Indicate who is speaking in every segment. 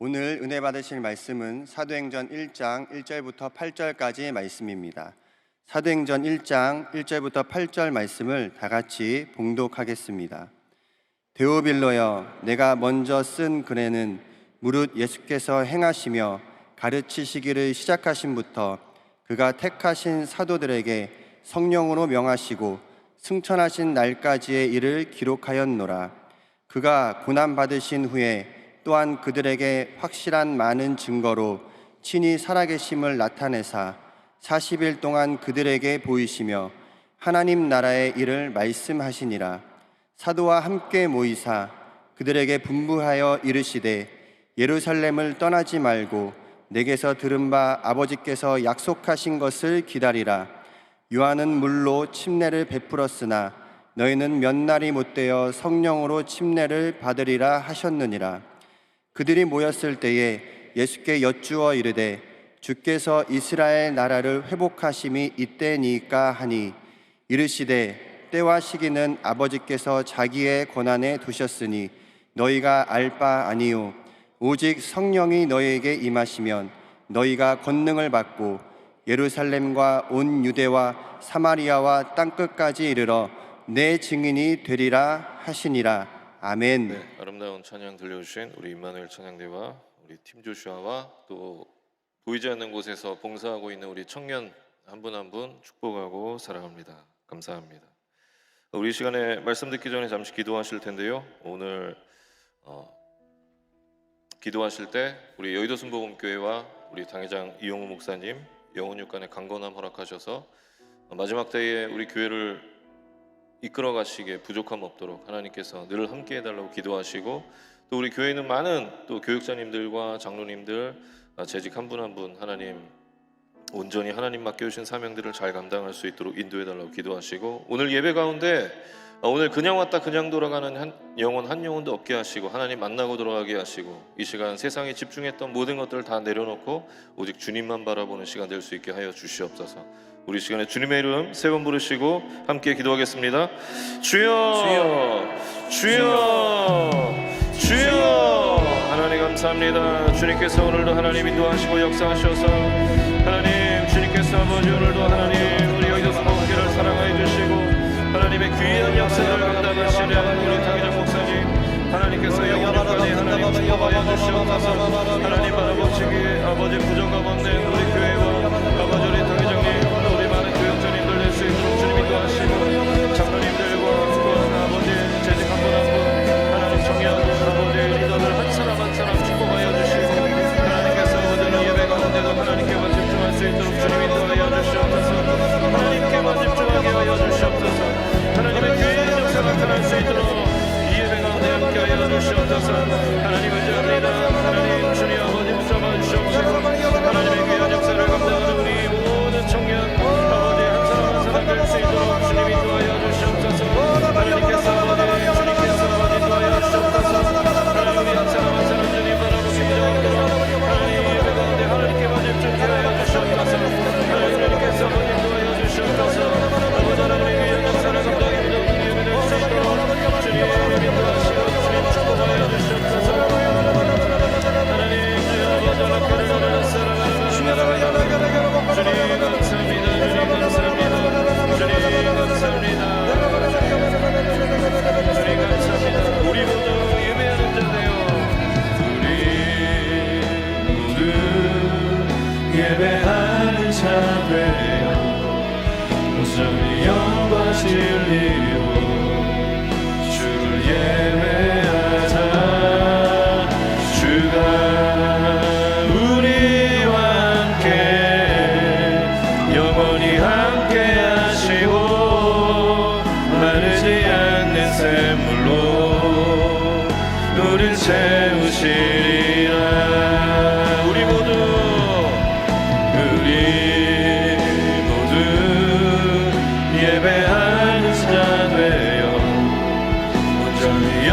Speaker 1: 오늘 은혜 받으실 말씀은 사도행전 1장 1절부터 8절까지의 말씀입니다. 사도행전 1장 1절부터 8절 말씀을 다 같이 봉독하겠습니다. 데오빌로여, 내가 먼저 쓴 글에는 무릇 예수께서 행하시며 가르치시기를 시작하심부터 그가 택하신 사도들에게 성령으로 명하시고 승천하신 날까지의 일을 기록하였노라. 그가 고난받으신 후에 또한 그들에게 확실한 많은 증거로 친히 살아계심을 나타내사 40일 동안 그들에게 보이시며 하나님 나라의 일을 말씀하시니라. 사도와 함께 모이사 그들에게 분부하여 이르시되 예루살렘을 떠나지 말고 내게서 들은 바 아버지께서 약속하신 것을 기다리라. 요한은 물로 침례를 베풀었으나 너희는 몇 날이 못되어 성령으로 침례를 받으리라 하셨느니라. 그들이 모였을 때에 예수께 여쭈어 이르되 주께서 이스라엘 나라를 회복하심이 이때니까 하니 이르시되 때와 시기는 아버지께서 자기의 권한에 두셨으니 너희가 알 바 아니요 오직 성령이 너희에게 임하시면 너희가 권능을 받고 예루살렘과 온 유대와 사마리아와 땅끝까지 이르러 내 증인이 되리라 하시니라. 아멘.
Speaker 2: 네, 아름다운 찬양 들려주신 우리 임마누엘 찬양대와 우리 팀 조슈아와 또 보이지 않는 곳에서 봉사하고 있는 우리 청년 한 분 한 분 축복하고 사랑합니다. 감사합니다. 우리 시간에 말씀 듣기 전에 잠시 기도하실 텐데요. 오늘 기도하실 때 우리 여의도 순복음교회와 우리 당회장 이용우 목사님 영혼 육간의 강건함 허락하셔서 마지막 때에 우리 교회를 이끌어 가시기에 부족함 없도록 하나님께서 늘 함께 해달라고 기도하시고, 또 우리 교회는 많은 또 교육자님들과 장로님들 재직 한 분 한 분 하나님 온전히 하나님 맡겨주신 사명들을 잘 감당할 수 있도록 인도해달라고 기도하시고, 오늘 예배 가운데 오늘 그냥 왔다 그냥 돌아가는 한 영혼도 없게 하시고 하나님 만나고 돌아가게 하시고, 이 시간 세상에 집중했던 모든 것들을 다 내려놓고 오직 주님만 바라보는 시간 될 수 있게 하여 주시옵소서. 우리 시간에 주님의 이름 세 번 부르시고 함께 기도하겠습니다. 주여, 주여, 주여. 하나님 감사합니다. 주님께서 오늘도 하나님 인도하시고 역사하셔서 하나님, 주님께서 아버지 오늘도 하나님 우리 여의도 순복음교회를 사랑하여 주시고 하나님의 귀한 역사를 감당하시는 우리 당회장 목사님, 하나님께서 영원까지 하나님 축복하여 주시옵소서. 하나님 바라보시기에 아버지 부정감 없는 우리 교회와 아버지 우리 당회장님, 우리 많은 교역자님들 될 수 있도록 주님 인도하시고, 장로님들과 또한 아버지 재직 한 분 한 분 하나님 청년 아버지 리더들 한 사람 한 사람 축복하여 주시고, 하나님께서 오늘 예배 가운데도 하나님께만 집중할 수 있도록 주님 인도하여 주시옵소서. 하나님께만 집중하게 하여 주시옵소서. 하나님의 귀한 역사 나타날 수 있도록 이 예배 가운데 함께 하여 주시옵소서. 하나님 의지합니다. 하나님 주님 아버지 붙잡아 주시옵소서. 하나님의 귀한 역사를 감당하는 우리 모든 청년 아버지 한 사람 한 사람 될 수 있도록 주님 인도하여 주시옵소서. 하나님께서 아버지 주님께서 아버지 인도하여 주시옵소서. 하나님 우리 한 사람 한 사람 주님 바라보시기 전도록 하나님 예배 가운데 하나님께만 집중케 하여 주시옵소서. 하나님께서 아버지 인도하여 주시옵소서. 아버지 하나님의 귀한 역사를 감당하는 우리 예배 될 수 있도록 주님 인도하시고 주님 축복하여 주시옵소서. 하나님 주여 아버지 허락하는 나라를 살아가는 주님 감사합니다. 주님 감사합니다. 주님 감사합니다. 주님 감사합니다. 우리 모두 예배하는 자 되어
Speaker 3: 우리 모두 예배하는 자 되어 온전히 영과 진리로 주를 예배하자. 주가 우리와 함께 영원히 함께 하시고 마르지 않는 샘물로 우릴 채우시리라. 우리 모두 예배하는 자 되어 온전히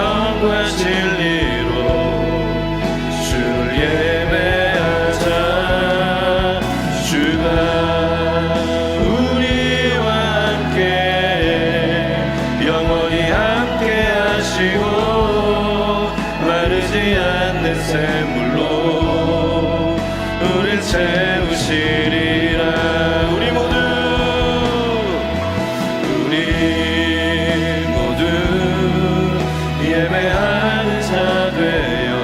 Speaker 3: 우릴 채우시리라. 우리 모두 예배하는 자 되어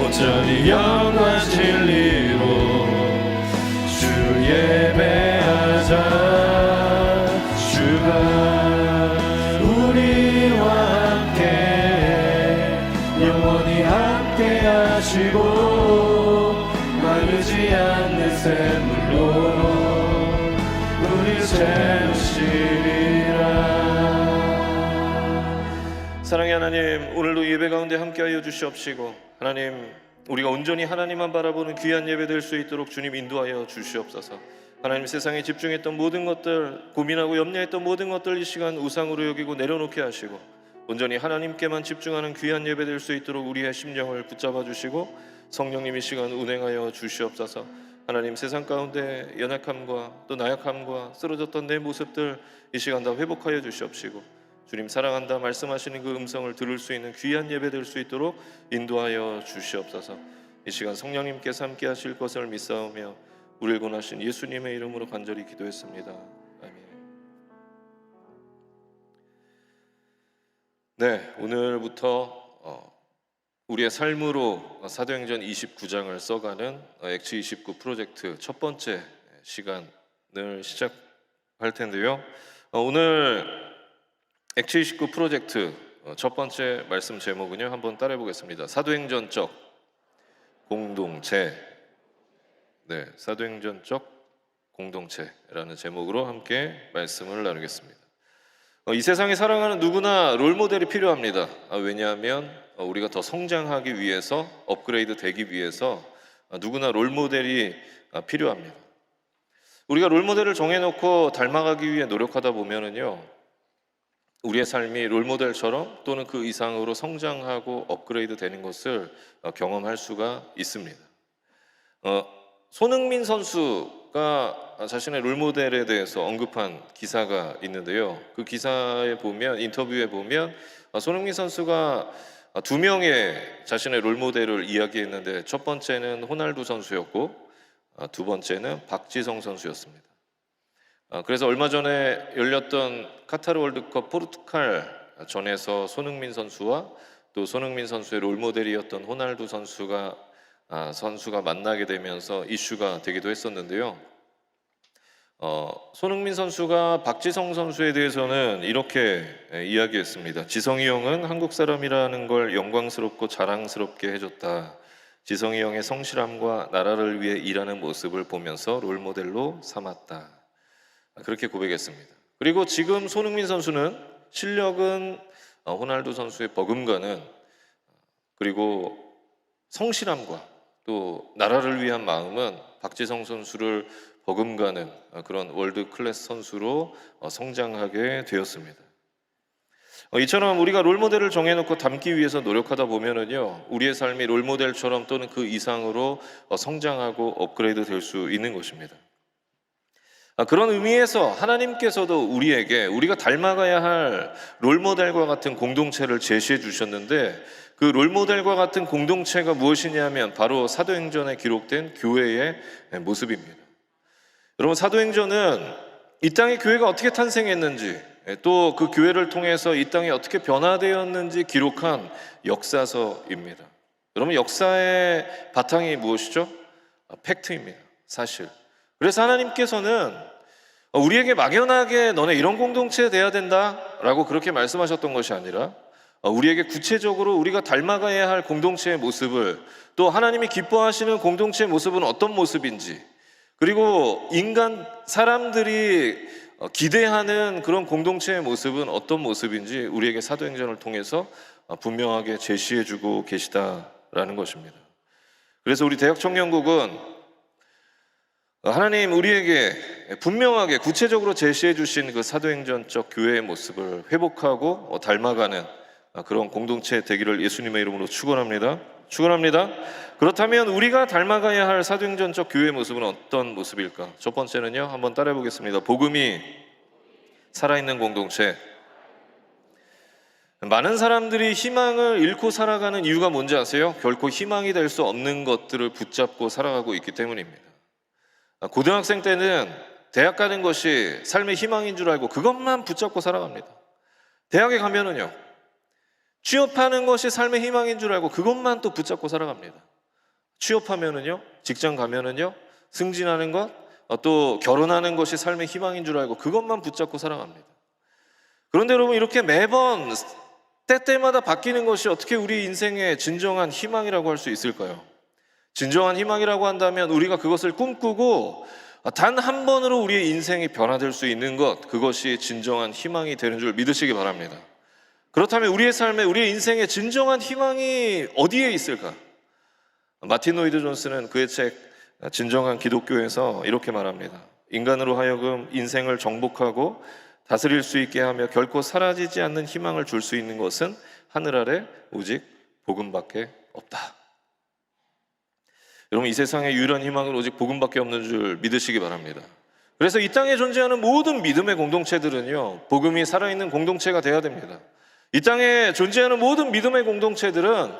Speaker 3: 온전히 영과 진리로 주 예배하자. 주가 우리와 함께 영원히 함께 하시고 마르지 않는 샘물로 우리 채우시리라. 사랑의 하나님, 오늘도 예배 가운데 함께하여 주시옵시고, 하나님, 우리가 온전히 하나님만 바라보는 귀한 예배 될 수 있도록 주님 인도하여 주시옵소서. 하나님, 세상에 집중했던 모든 것들, 고민하고 염려했던 모든 것들 이 시간 우상으로 여기고 내려놓게 하시고 온전히 하나님께만 집중하는 귀한 예배 될 수 있도록 우리의 심령을 붙잡아 주시고 성령님 이 시간 운행하여 주시옵소서. 하나님, 세상 가운데 연약함과 또 나약함과 쓰러졌던 내 모습들 이 시간 다 회복하여 주시옵시고, 주님 사랑한다 말씀하시는 그 음성을 들을 수 있는 귀한 예배 될 수 있도록 인도하여 주시옵소서. 이 시간 성령님께서 함께 하실 것을 믿사오며 우리를 권하신 예수님의 이름으로 간절히 기도했습니다. 아멘. 네, 오늘부터 우리의 삶으로 사도행전 29장을 써가는 액치 29 프로젝트 첫 번째 시간을 시작할 텐데요. 오늘 액치 29 프로젝트 첫 번째 말씀 제목은요, 한번 따라해 보겠습니다. 사도행전적 공동체. 네, 사도행전적 공동체라는 제목으로 함께 말씀을 나누겠습니다. 이 세상에 살아가는 누구나 롤모델이 필요합니다. 왜냐하면 우리가 더 성장하기 위해서, 업그레이드 되기 위해서 누구나 롤모델이 필요합니다. 우리가 롤모델을 정해놓고 닮아가기 위해 노력하다 보면은요, 우리의 삶이 롤모델처럼 또는 그 이상으로 성장하고 업그레이드 되는 것을 경험할 수가 있습니다. 손흥민 선수가 자신의 롤모델에 대해서 언급한 기사가 있는데요. 그 기사에 보면, 인터뷰에 보면 손흥민 선수가 두 명의 자신의 롤모델을 이야기했는데, 첫 번째는 호날두 선수였고 두 번째는 박지성 선수였습니다. 그래서 얼마 전에 열렸던 카타르 월드컵 포르투갈 전에서 손흥민 선수와 또 손흥민 선수의 롤모델이었던 호날두 선수가 만나게 되면서 이슈가 되기도 했었는데요. 손흥민 선수가 박지성 선수에 대해서는 이렇게 이야기했습니다. 지성이 형은 한국 사람이라는 걸 영광스럽고 자랑스럽게 해줬다. 지성이 형의 성실함과 나라를 위해 일하는 모습을 보면서 롤모델로 삼았다. 그렇게 고백했습니다. 그리고 지금 손흥민 선수는 실력은 호날두 선수의 버금가는, 그리고 성실함과 또 나라를 위한 마음은 박지성 선수를 버금가는 그런 월드 클래스 선수로 성장하게 되었습니다. 이처럼 우리가 롤모델을 정해놓고 닮기 위해서 노력하다 보면은요, 우리의 삶이 롤모델처럼 또는 그 이상으로 성장하고 업그레이드 될 수 있는 것입니다. 그런 의미에서 하나님께서도 우리에게 우리가 닮아가야 할 롤모델과 같은 공동체를 제시해 주셨는데, 그 롤모델과 같은 공동체가 무엇이냐면 바로 사도행전에 기록된 교회의 모습입니다. 여러분, 사도행전은 이 땅의 교회가 어떻게 탄생했는지, 또 그 교회를 통해서 이 땅이 어떻게 변화되었는지 기록한 역사서입니다. 여러분, 역사의 바탕이 무엇이죠? 팩트입니다. 사실. 그래서 하나님께서는 우리에게 막연하게 너네 이런 공동체 돼야 된다라고 그렇게 말씀하셨던 것이 아니라, 우리에게 구체적으로 우리가 닮아가야 할 공동체의 모습을, 또 하나님이 기뻐하시는 공동체의 모습은 어떤 모습인지, 그리고 사람들이 기대하는 그런 공동체의 모습은 어떤 모습인지 우리에게 사도행전을 통해서 분명하게 제시해주고 계시다라는 것입니다. 그래서 우리 대학청년국은 하나님 우리에게 분명하게 구체적으로 제시해 주신 그 사도행전적 교회의 모습을 회복하고 닮아가는 그런 공동체 되기를 예수님의 이름으로 축원합니다. 그렇다면 우리가 닮아가야 할 사도행전적 교회의 모습은 어떤 모습일까? 첫 번째는요, 한번 따라해 보겠습니다. 복음이 살아있는 공동체. 많은 사람들이 희망을 잃고 살아가는 이유가 뭔지 아세요? 결코 희망이 될 수 없는 것들을 붙잡고 살아가고 있기 때문입니다. 고등학생 때는 대학 가는 것이 삶의 희망인 줄 알고 그것만 붙잡고 살아갑니다. 대학에 가면은요, 취업하는 것이 삶의 희망인 줄 알고 그것만 또 붙잡고 살아갑니다. 취업하면은요, 직장 가면은요, 승진하는 것, 또 결혼하는 것이 삶의 희망인 줄 알고 그것만 붙잡고 살아갑니다. 그런데 여러분, 이렇게 매번 때때마다 바뀌는 것이 어떻게 우리 인생의 진정한 희망이라고 할 수 있을까요? 진정한 희망이라고 한다면 우리가 그것을 꿈꾸고 단 한 번으로 우리의 인생이 변화될 수 있는 것, 그것이 진정한 희망이 되는 줄 믿으시기 바랍니다. 그렇다면 우리의 삶에, 우리의 인생에 진정한 희망이 어디에 있을까? 마틴 로이드 존스는 그의 책 진정한 기독교에서 이렇게 말합니다. 인간으로 하여금 인생을 정복하고 다스릴 수 있게 하며 결코 사라지지 않는 희망을 줄 수 있는 것은 하늘 아래 오직 복음밖에 없다. 여러분, 이 세상의 유일한 희망은 오직 복음밖에 없는 줄 믿으시기 바랍니다. 그래서 이 땅에 존재하는 모든 믿음의 공동체들은요, 복음이 살아있는 공동체가 돼야 됩니다. 이 땅에 존재하는 모든 믿음의 공동체들은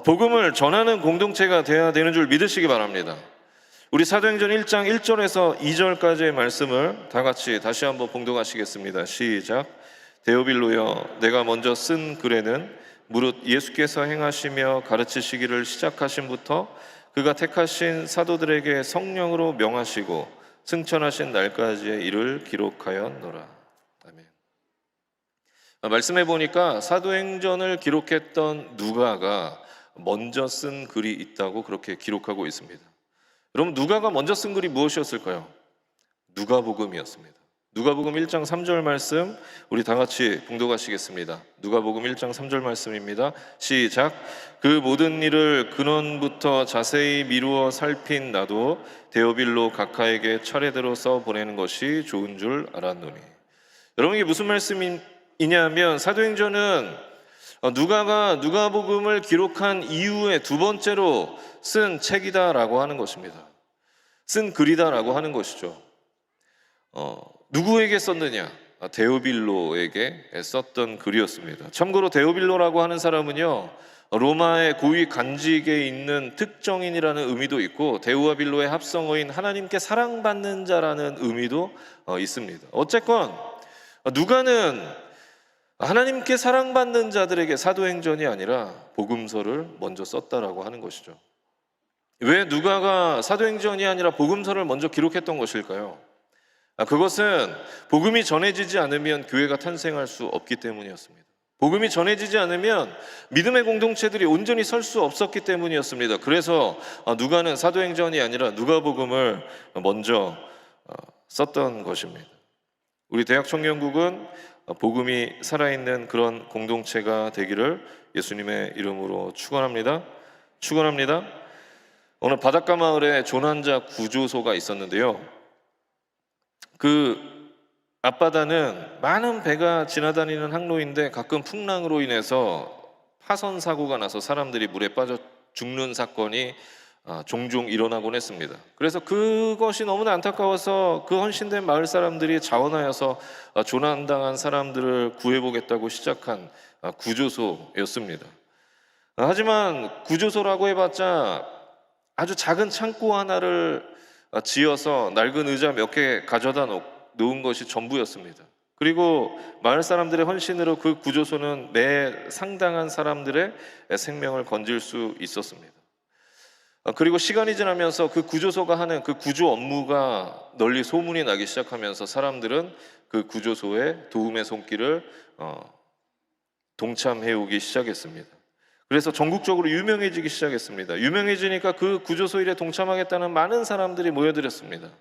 Speaker 3: 복음을 전하는 공동체가 돼야 되는 줄 믿으시기 바랍니다. 우리 사도행전 1장 1절에서 2절까지의 말씀을 다 같이 다시 한번 봉독하시겠습니다. 시작. 데오빌로여, 내가 먼저 쓴 글에는 무릇 예수께서 행하시며 가르치시기를 시작하신부터 그가 택하신 사도들에게 성령으로 명하시고 승천하신 날까지의 일을 기록하였노라. 아멘. 말씀해 보니까 사도행전을 기록했던 누가가 먼저 쓴 글이 있다고 그렇게 기록하고 있습니다. 여러분, 누가가 먼저 쓴 글이 무엇이었을까요? 누가복음이었습니다. 누가복음 1장 3절 말씀 우리 다 같이 봉독하시겠습니다. 누가복음 1장 3절 말씀입니다. 시작. 그 모든 일을 근원부터 자세히 미루어 살핀 나도 데오빌로 각하에게 차례대로 써 보내는 것이 좋은 줄 알았노니. 여러분, 이게 무슨 말씀이냐면 사도행전은 누가가 누가복음을 기록한 이후에 두 번째로 쓴 책이다라고 하는 것입니다. 쓴 글이다라고 하는 것이죠. 누구에게 썼느냐? 데오빌로에게 썼던 글이었습니다. 참고로 데오빌로라고 하는 사람은요, 로마의 고위 간직에 있는 특정인이라는 의미도 있고 데우와 빌로의 합성어인 하나님께 사랑받는 자라는 의미도 있습니다. 어쨌건 누가는 하나님께 사랑받는 자들에게 사도행전이 아니라 복음서를 먼저 썼다라고 하는 것이죠. 왜 누가가 사도행전이 아니라 복음서를 먼저 기록했던 것일까요? 그것은 복음이 전해지지 않으면 교회가 탄생할 수 없기 때문이었습니다. 복음이 전해지지 않으면 믿음의 공동체들이 온전히 설 수 없었기 때문이었습니다. 그래서 누가는 사도행전이 아니라 누가복음을 먼저 썼던 것입니다. 우리 대학청년국은 복음이 살아있는 그런 공동체가 되기를 예수님의 이름으로 축원합니다. 축원합니다. 오늘 바닷가 마을에 조난자 구조소가 있었는데요, 그 앞바다는 많은 배가 지나다니는 항로인데 가끔 풍랑으로 인해서 파손 사고가 나서 사람들이 물에 빠져 죽는 사건이 종종 일어나곤 했습니다. 그래서 그것이 너무나 안타까워서 그 헌신된 마을 사람들이 자원하여서 조난당한 사람들을 구해보겠다고 시작한 구조소였습니다. 하지만 구조소라고 해봤자 아주 작은 창고 하나를 지어서 낡은 의자 몇 개 가져다 놓은 것이 전부였습니다. 그리고 마을 사람들의 헌신으로 그 구조소는 매 상당한 사람들의 생명을 건질 수 있었습니다. 그리고 시간이 지나면서 그 구조소가 하는 그 구조 업무가 널리 소문이 나기 시작하면서 사람들은 그 구조소의 도움의 손길을 동참해오기 시작했습니다. 그래서 전국적으로 유명해지기 시작했습니다. 유명해지니까 그 구조소 일에 동참하겠다는 많은 사람들이 모여들었습니다.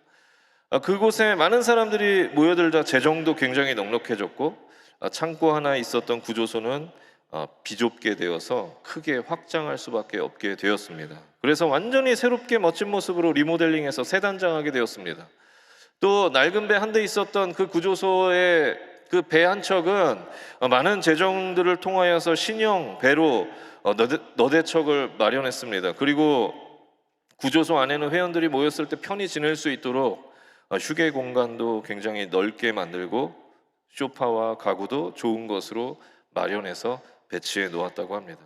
Speaker 3: 그곳에 많은 사람들이 모여들자 재정도 굉장히 넉넉해졌고 창고 하나 있었던 구조소는 비좁게 되어서 크게 확장할 수밖에 없게 되었습니다. 그래서 완전히 새롭게 멋진 모습으로 리모델링해서 새 단장하게 되었습니다. 또 낡은 배 한 대 있었던 그 구조소의 그 배 한 척은 많은 재정들을 통하여서 신형 배로 너대척을 마련했습니다. 그리고 구조소 안에는 회원들이 모였을 때 편히 지낼 수 있도록 휴게 공간도 굉장히 넓게 만들고 소파와 가구도 좋은 것으로 마련해서 배치해 놓았다고 합니다.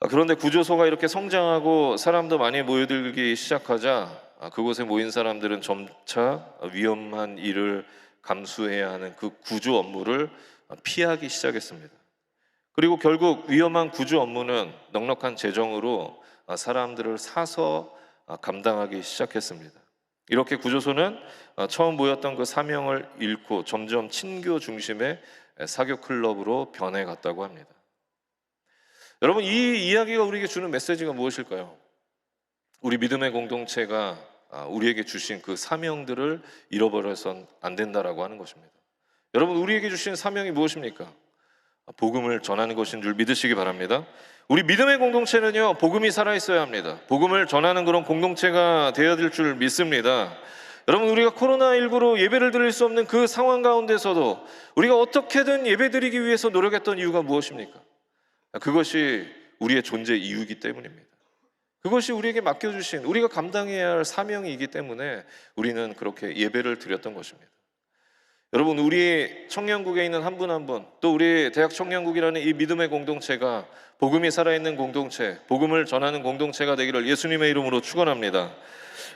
Speaker 3: 그런데 구조소가 이렇게 성장하고 사람도 많이 모여들기 시작하자 그곳에 모인 사람들은 점차 위험한 일을 감수해야 하는 그 구조 업무를 피하기 시작했습니다. 그리고 결국 위험한 구조 업무는 넉넉한 재정으로 사람들을 사서 감당하기 시작했습니다. 이렇게 구조소는 처음 모였던 그 사명을 잃고 점점 친교 중심의 사교 클럽으로 변해갔다고 합니다. 여러분, 이 이야기가 우리에게 주는 메시지가 무엇일까요? 우리 믿음의 공동체가 우리에게 주신 그 사명들을 잃어버려선 안 된다라고 하는 것입니다. 여러분, 우리에게 주신 사명이 무엇입니까? 복음을 전하는 것인 줄 믿으시기 바랍니다. 우리 믿음의 공동체는요, 복음이 살아있어야 합니다. 복음을 전하는 그런 공동체가 되어야 될 줄 믿습니다. 여러분, 우리가 코로나19로 예배를 드릴 수 없는 그 상황 가운데서도 우리가 어떻게든 예배 드리기 위해서 노력했던 이유가 무엇입니까? 그것이 우리의 존재 이유이기 때문입니다. 그것이 우리에게 맡겨주신, 우리가 감당해야 할 사명이기 때문에 우리는 그렇게 예배를 드렸던 것입니다. 여러분, 우리 청년국에 있는 한 분 한 분, 또 우리 대학 청년국이라는 이 믿음의 공동체가 복음이 살아있는 공동체, 복음을 전하는 공동체가 되기를 예수님의 이름으로 축원합니다.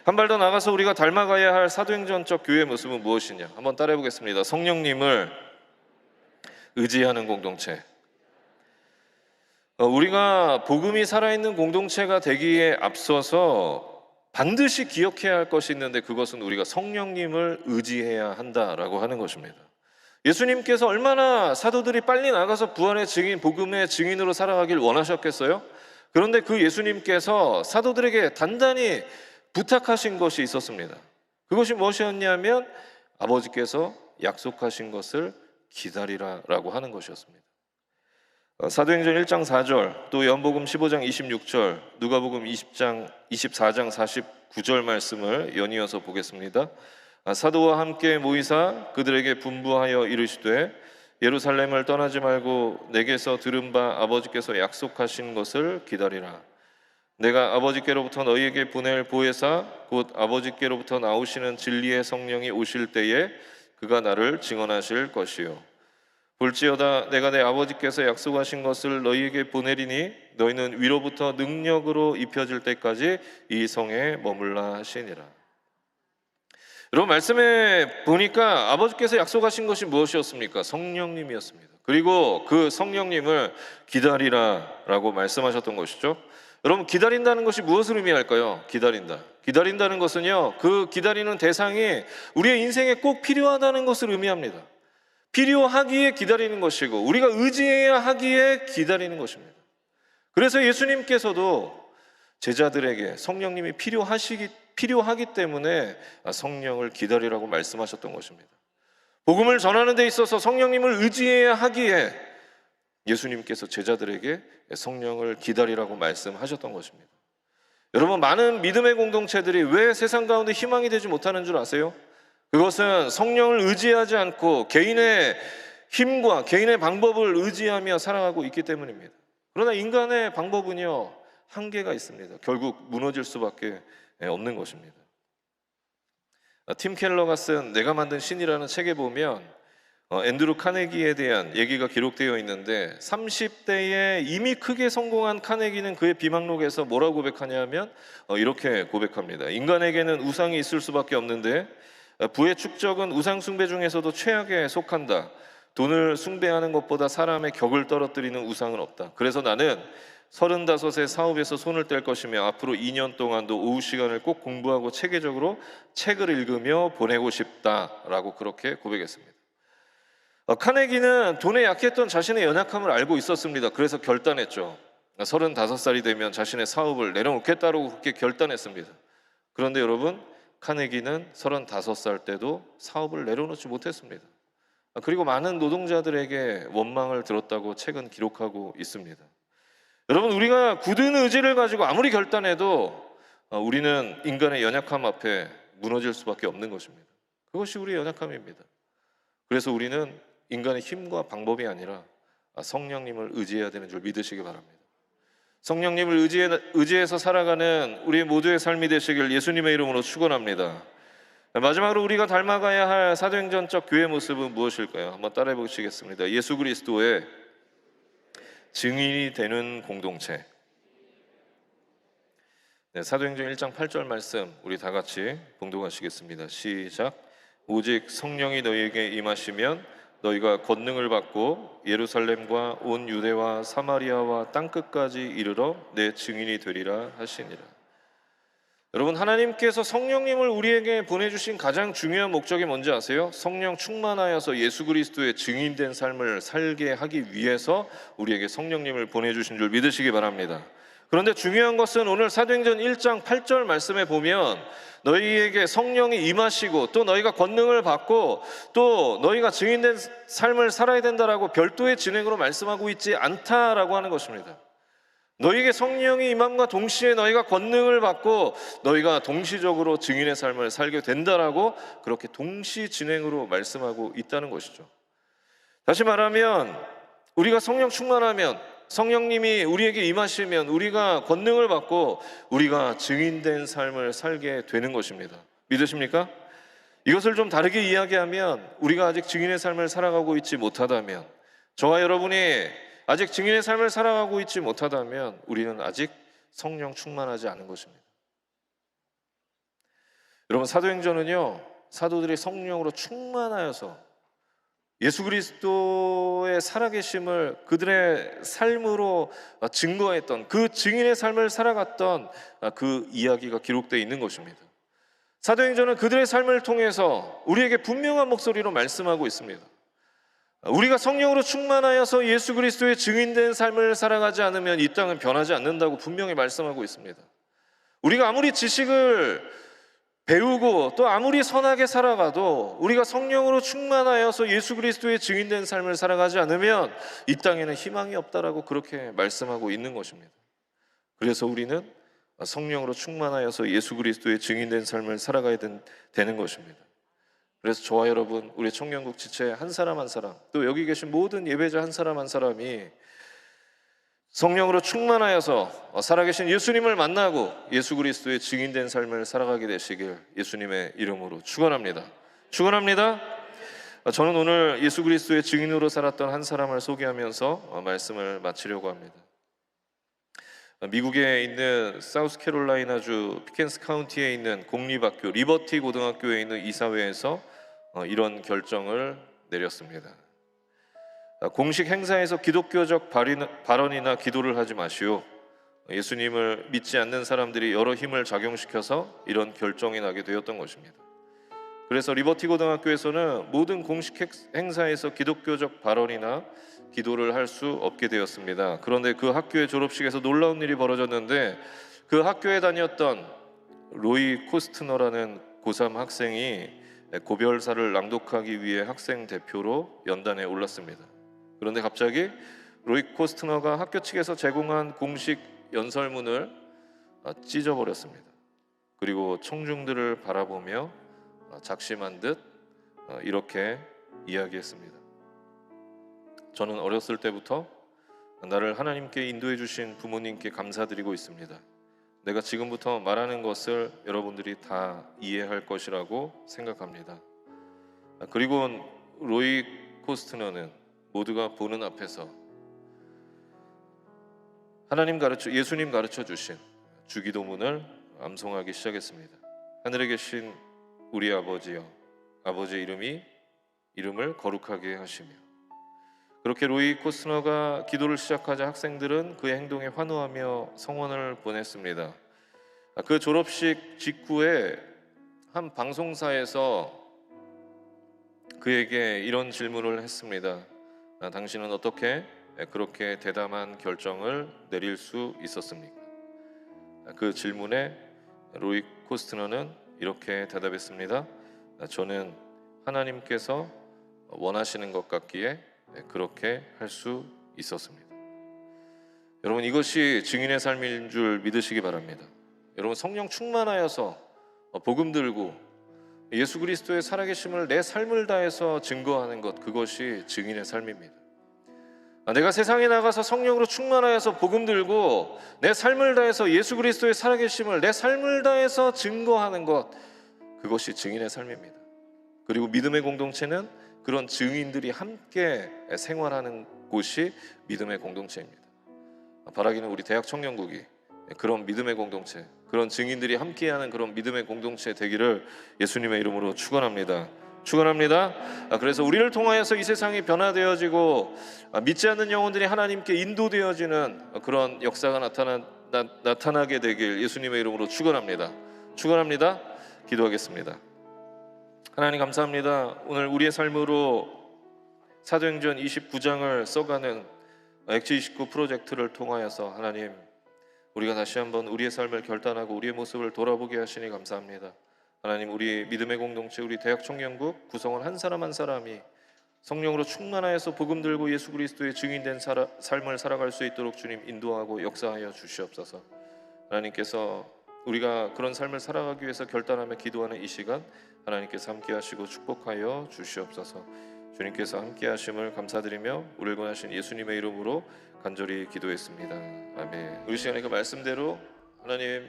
Speaker 3: 한 발 더 나가서 우리가 닮아가야 할 사도행전적 교회의 모습은 무엇이냐? 한번 따라해 보겠습니다. 성령님을 의지하는 공동체. 우리가 복음이 살아있는 공동체가 되기에 앞서서 반드시 기억해야 할 것이 있는데, 그것은 우리가 성령님을 의지해야 한다라고 하는 것입니다. 예수님께서 얼마나 사도들이 빨리 나가서 부활의 증인, 복음의 증인으로 살아가길 원하셨겠어요? 그런데 그 예수님께서 사도들에게 단단히 부탁하신 것이 있었습니다. 그것이 무엇이었냐면 아버지께서 약속하신 것을 기다리라라고 하는 것이었습니다. 사도행전 1장 4절, 또 요한복음 15장 26절, 누가복음 20장 24장 49절 말씀을 연이어서 보겠습니다. 사도와 함께 모이사 그들에게 분부하여 이르시되 예루살렘을 떠나지 말고 내게서 들은 바 아버지께서 약속하신 것을 기다리라. 내가 아버지께로부터 너희에게 보낼 보혜사 곧 아버지께로부터 나오시는 진리의 성령이 오실 때에 그가 나를 증언하실 것이요 볼지어다 내가 내 아버지께서 약속하신 것을 너희에게 보내리니 너희는 위로부터 능력으로 입혀질 때까지 이 성에 머물라 하시니라. 여러분, 말씀에 보니까 아버지께서 약속하신 것이 무엇이었습니까? 성령님이었습니다. 그리고 그 성령님을 기다리라라고 말씀하셨던 것이죠. 여러분, 기다린다는 것이 무엇을 의미할까요? 기다린다는 것은요, 그 기다리는 대상이 우리의 인생에 꼭 필요하다는 것을 의미합니다. 필요하기에 기다리는 것이고 우리가 의지해야 하기에 기다리는 것입니다. 그래서 예수님께서도 제자들에게 성령님이 필요하기 때문에 성령을 기다리라고 말씀하셨던 것입니다. 복음을 전하는 데 있어서 성령님을 의지해야 하기에 예수님께서 제자들에게 성령을 기다리라고 말씀하셨던 것입니다. 여러분, 많은 믿음의 공동체들이 왜 세상 가운데 희망이 되지 못하는 줄 아세요? 그것은 성령을 의지하지 않고 개인의 힘과 개인의 방법을 의지하며 살아가고 있기 때문입니다. 그러나 인간의 방법은요, 한계가 있습니다. 결국 무너질 수밖에 없는 것입니다. 팀 켈러가 쓴 내가 만든 신이라는 책에 보면 앤드루 카네기에 대한 얘기가 기록되어 있는데, 30대에 이미 크게 성공한 카네기는 그의 비망록에서 뭐라고 고백하냐면 이렇게 고백합니다. 인간에게는 우상이 있을 수밖에 없는데 부의 축적은 우상 숭배 중에서도 최악에 속한다. 돈을 숭배하는 것보다 사람의 격을 떨어뜨리는 우상은 없다. 그래서 나는 35세 사업에서 손을 뗄 것이며 앞으로 2년 동안도 오후 시간을 꼭 공부하고 체계적으로 책을 읽으며 보내고 싶다라고 그렇게 고백했습니다. 카네기는 돈에 약했던 자신의 연약함을 알고 있었습니다. 그래서 결단했죠. 35살이 되면 자신의 사업을 내려놓겠다고 그렇게 결단했습니다. 그런데 여러분, 카네기는 35살 때도 사업을 내려놓지 못했습니다. 그리고 많은 노동자들에게 원망을 들었다고 책은 기록하고 있습니다. 여러분, 우리가 굳은 의지를 가지고 아무리 결단해도 우리는 인간의 연약함 앞에 무너질 수밖에 없는 것입니다. 그것이 우리의 연약함입니다. 그래서 우리는 인간의 힘과 방법이 아니라 성령님을 의지해야 되는 줄 믿으시기 바랍니다. 성령님을 의지해서 살아가는 우리 모두의 삶이 되시길 예수님의 이름으로 축원합니다. 마지막으로 우리가 닮아가야 할 사도행전적 교회 모습은 무엇일까요? 한번 따라해 보시겠습니다. 예수 그리스도의 증인이 되는 공동체. 네, 사도행전 1장 8절 말씀 우리 다 같이 봉독하시겠습니다. 시작. 오직 성령이 너희에게 임하시면 너희가 권능을 받고 예루살렘과 온 유대와 사마리아와 땅끝까지 이르러 내 증인이 되리라 하시니라. 여러분, 하나님께서 성령님을 우리에게 보내주신 가장 중요한 목적이 뭔지 아세요? 성령 충만하여서 예수 그리스도의 증인된 삶을 살게 하기 위해서 우리에게 성령님을 보내주신 줄 믿으시기 바랍니다. 그런데 중요한 것은 오늘 사도행전 1장 8절 말씀에 보면 너희에게 성령이 임하시고 또 너희가 권능을 받고 또 너희가 증인된 삶을 살아야 된다라고 별도의 진행으로 말씀하고 있지 않다라고 하는 것입니다. 너희에게 성령이 임함과 동시에 너희가 권능을 받고 너희가 동시적으로 증인의 삶을 살게 된다라고 그렇게 동시 진행으로 말씀하고 있다는 것이죠. 다시 말하면 우리가 성령 충만하면, 성령님이 우리에게 임하시면 우리가 권능을 받고 우리가 증인된 삶을 살게 되는 것입니다. 믿으십니까? 이것을 좀 다르게 이야기하면 우리가 아직 증인의 삶을 살아가고 있지 못하다면, 저와 여러분이 아직 증인의 삶을 살아가고 있지 못하다면 우리는 아직 성령 충만하지 않은 것입니다. 여러분, 사도행전은요, 사도들이 성령으로 충만하여서 예수 그리스도의 살아계심을 그들의 삶으로 증거했던, 그 증인의 삶을 살아갔던 그 이야기가 기록되어 있는 것입니다. 사도행전은 그들의 삶을 통해서 우리에게 분명한 목소리로 말씀하고 있습니다. 우리가 성령으로 충만하여서 예수 그리스도의 증인된 삶을 살아가지 않으면 이 땅은 변하지 않는다고 분명히 말씀하고 있습니다. 우리가 아무리 지식을 배우고 또 아무리 선하게 살아가도 우리가 성령으로 충만하여서 예수 그리스도의 증인된 삶을 살아가지 않으면 이 땅에는 희망이 없다라고 그렇게 말씀하고 있는 것입니다. 그래서 우리는 성령으로 충만하여서 예수 그리스도의 증인된 삶을 살아가야 되는 것입니다. 그래서 저와 여러분, 우리 청년국 지체 한 사람 한 사람, 또 여기 계신 모든 예배자 한 사람 한 사람이 성령으로 충만하여서 살아계신 예수님을 만나고 예수 그리스도의 증인된 삶을 살아가게 되시길 예수님의 이름으로 축원합니다. 축원합니다. 저는 오늘 예수 그리스도의 증인으로 살았던 한 사람을 소개하면서 말씀을 마치려고 합니다. 미국에 있는 사우스캐롤라이나주 피켄스 카운티에 있는 공립학교 리버티 고등학교에 있는 이사회에서 이런 결정을 내렸습니다. 공식 행사에서 기독교적 발언이나 기도를 하지 마시오. 예수님을 믿지 않는 사람들이 여러 힘을 작용시켜서 이런 결정이 나게 되었던 것입니다. 그래서 리버티 고등학교에서는 모든 공식 행사에서 기독교적 발언이나 기도를 할 수 없게 되었습니다. 그런데 그 학교의 졸업식에서 놀라운 일이 벌어졌는데, 그 학교에 다녔던 로이 코스트너라는 고3 학생이 고별사를 朗독하기 위해 학생 대표로 연단에 올랐습니다. 그런데 갑자기 로이 코스트너가 학교 측에서 제공한 공식 연설문을 찢어버렸습니다. 그리고 청중들을 바라보며 작심한 듯 이렇게 이야기했습니다. 저는 어렸을 때부터 나를 하나님께 인도해 주신 부모님께 감사드리고 있습니다. 내가 지금부터 말하는 것을 여러분들이 다 이해할 것이라고 생각합니다. 그리고 로이 코스트너는 모두가 보는 앞에서 예수님 가르쳐 주신 주기도문을 암송하기 시작했습니다. 하늘에 계신 우리 아버지여, 아버지의 이름을 거룩하게 하시며. 그렇게 로이 코스너가 기도를 시작하자 학생들은 그의 행동에 환호하며 성원을 보냈습니다. 그 졸업식 직후에 한 방송사에서 그에게 이런 질문을 했습니다. 당신은 어떻게 그렇게 대담한 결정을 내릴 수 있었습니까? 그 질문에 로이 코스트너는 이렇게 대답했습니다. 저는 하나님께서 원하시는 것 같기에 그렇게 할 수 있었습니다. 여러분, 이것이 증인의 삶인 줄 믿으시기 바랍니다. 여러분, 성령 충만하여서 복음 들고 예수 그리스도의 살아계심을 내 삶을 다해서 증거하는 것, 그것이 증인의 삶입니다. 내가 세상에 나가서 성령으로 충만하여서 복음 들고 내 삶을 다해서 예수 그리스도의 살아계심을 내 삶을 다해서 증거하는 것, 그것이 증인의 삶입니다. 그리고 믿음의 공동체는 그런 증인들이 함께 생활하는 곳이 믿음의 공동체입니다. 바라기는 우리 대학 청년국이 그런 믿음의 공동체, 그런 증인들이 함께하는 그런 믿음의 공동체 되기를 예수님의 이름으로 축원합니다. 축원합니다. 그래서 우리를 통하여서 이 세상이 변화되어지고 믿지 않는 영혼들이 하나님께 인도되어지는 그런 역사가 나타나게 되길 예수님의 이름으로 축원합니다. 축원합니다. 기도하겠습니다. 하나님 감사합니다. 오늘 우리의 삶으로 사도행전 29장을 써가는 엑지 29 프로젝트를 통하여서 하나님, 우리가 다시 한번 우리의 삶을 결단하고 우리의 모습을 돌아보게 하시니 감사합니다. 하나님, 우리 믿음의 공동체, 우리 대학 청년국 구성원 한 사람 한 사람이 성령으로 충만하여서 복음 들고 예수 그리스도의 증인된 삶을 살아갈 수 있도록 주님 인도하고 역사하여 주시옵소서. 하나님께서 우리가 그런 삶을 살아가기 위해서 결단하며 기도하는 이 시간 하나님께서 함께 하시고 축복하여 주시옵소서. 주님께서 함께 하심을 감사드리며 우리를 구하신 예수님의 이름으로 간절히 기도했습니다. 아멘. 우리 시간에 그 말씀대로 하나님,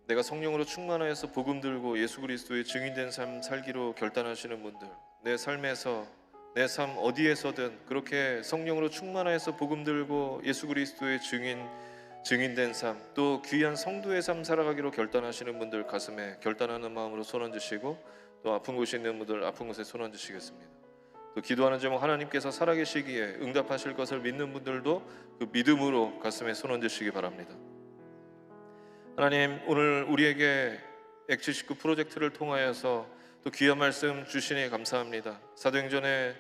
Speaker 3: 내가 성령으로 충만하여서 복음 들고 예수 그리스도의 증인된 삶 살기로 결단하시는 분들, 내 삶에서 내 삶 어디에서든 그렇게 성령으로 충만하여서 복음 들고 예수 그리스도의 증인된 삶, 또 귀한 성도의 삶 살아가기로 결단하시는 분들 가슴에 결단하는 마음으로 손 얹으시고, 또 아픈 곳에 있는 분들 아픈 곳에 손 얹으시겠습니다. 또 기도하는 제목, 하나님께서 살아계시기에 응답하실 것을 믿는 분들도 그 믿음으로 가슴에 손 얹으시기 바랍니다. 하나님, 오늘 우리에게 엑지 19 프로젝트를 통하여서 또 귀한 말씀 주시니 감사합니다. 사도행전에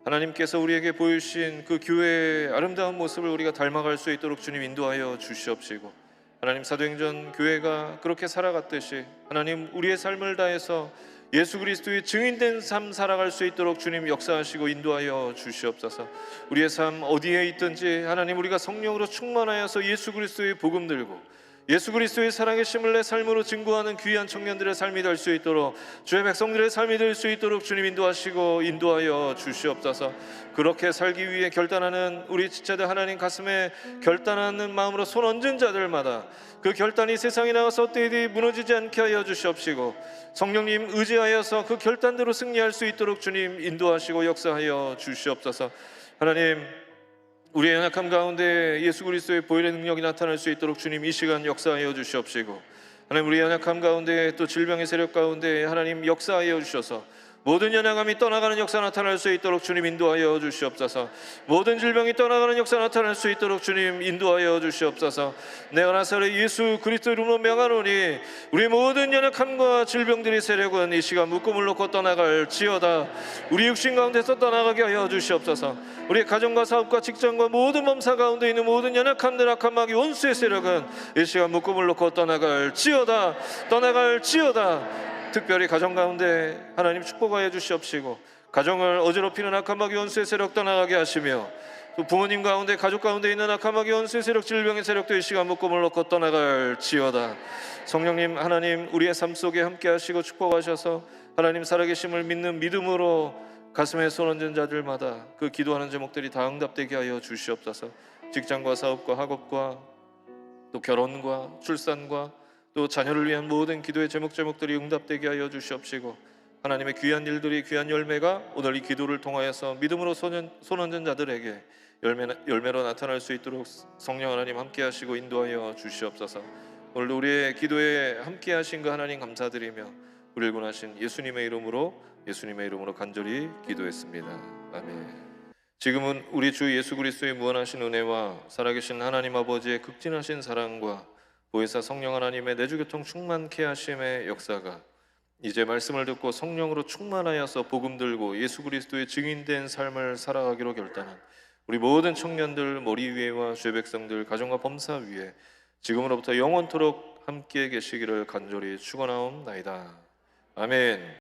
Speaker 3: 하나님께서 우리에게 보이신 그 교회의 아름다운 모습을 우리가 닮아갈 수 있도록 주님 인도하여 주시옵시고, 하나님, 사도행전 교회가 그렇게 살아갔듯이 하나님, 우리의 삶을 다해서 예수 그리스도의 증인된 삶 살아갈 수 있도록 주님 역사하시고 인도하여 주시옵소서. 우리의 삶 어디에 있든지 하나님, 우리가 성령으로 충만하여서 예수 그리스도의 복음 들고 예수 그리스도의 살아계심을 내 삶으로 증거하는 귀한 청년들의 삶이 될 수 있도록, 주의 백성들의 삶이 될 수 있도록 주님 인도하시고 인도하여 주시옵소서. 그렇게 살기 위해 결단하는 우리 지체들 하나님, 가슴에 결단하는 마음으로 손 얹은 자들마다 그 결단이 세상에 나가서 어때이디 무너지지 않게 하여 주시옵시고, 성령님 의지하여서 그 결단대로 승리할 수 있도록 주님 인도하시고 역사하여 주시옵소서. 하나님, 우리의 연약함 가운데 예수 그리스도의 보혈의 능력이 나타날 수 있도록 주님 이 시간 역사하여 주시옵시고, 하나님, 우리의 연약함 가운데 또 질병의 세력 가운데 하나님 역사하여 주셔서 모든 연약함이 떠나가는 역사 나타날 수 있도록 주님 인도하여 주시옵소서. 모든 질병이 떠나가는 역사 나타날 수 있도록 주님 인도하여 주시옵소서. 내가 나사렛 예수 그리스도 이름으로 명하노니 우리 모든 연약함과 질병들의 세력은 이 시간 묶음을 놓고 떠나갈지어다. 우리 육신 가운데서 떠나가게 하여 주시옵소서. 우리의 가정과 사업과 직장과 모든 범사 가운데 있는 모든 연약함들, 악한 마귀 원수의 세력은 이 시간 묶음을 놓고 떠나갈지어다. 특별히 가정 가운데 하나님 축복하여 주시옵시고, 가정을 어지럽히는 악한 마귀 원수의 세력 떠나가게 하시며, 또 부모님 가운데 가족 가운데 있는 악한 마귀 원수의 세력, 질병의 세력도 이 시간 묶음을 놓고 떠나갈지어다. 성령님, 하나님, 우리의 삶 속에 함께 하시고 축복하셔서 하나님 살아계심을 믿는 믿음으로 가슴에 손 얹은 자들마다 그 기도하는 제목들이 다 응답되게 하여 주시옵소서. 직장과 사업과 학업과 또 결혼과 출산과 또 자녀를 위한 모든 기도의 제목들이 응답되게 하여 주시옵시고, 하나님의 귀한 일들이, 귀한 열매가 오늘 이 기도를 통하여서 믿음으로 손 얹은 자들에게 열매로 나타날 수 있도록 성령 하나님 함께 하시고 인도하여 주시옵소서. 오늘도 우리의 기도에 함께 하신 그 하나님 감사드리며 우리를 구원하신 예수님의 이름으로 간절히 기도했습니다. 아멘. 지금은 우리 주 예수 그리스도의 무한하신 은혜와 살아계신 하나님 아버지의 극진하신 사랑과 보혜사 성령 하나님의 내주교통 충만케 하심의 역사가 이제 말씀을 듣고 성령으로 충만하여서 복음 들고 예수 그리스도의 증인된 삶을 살아가기로 결단한 우리 모든 청년들 머리 위에와 주의 백성들 가정과 범사 위에 지금으로부터 영원토록 함께 계시기를 간절히 축원하옵나이다. 아멘.